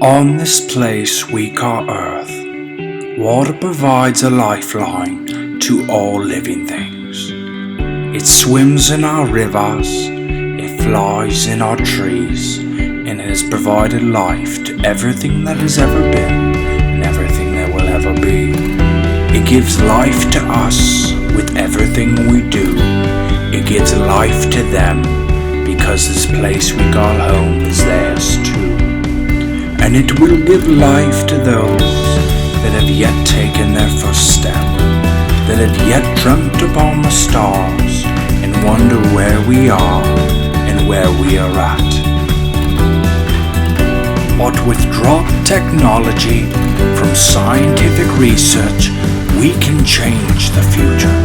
On this place we call Earth, water provides a lifeline to all living things. It swims in our rivers, it flies in our trees, and it has provided life to everything that has ever been and everything that will ever be. It gives life to us with everything we do. It gives life to them because this place we call home is theirs too. And it will give life to those that have yet taken their first step, that have yet dreamt upon the stars and wonder where we are and where we are at. But with drop technology from scientific research, we can change the future.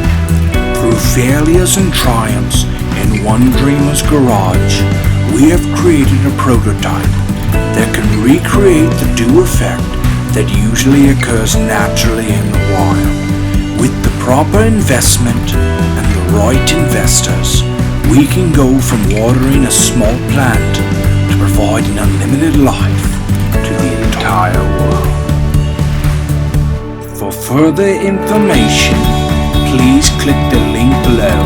Through failures and triumphs in one dreamer's garage, we have created a prototype that can recreate the dew effect that usually occurs naturally in the wild. With the proper investment and the right investors, we can go from watering a small plant to providing unlimited life to the entire world. For further information, please click the link below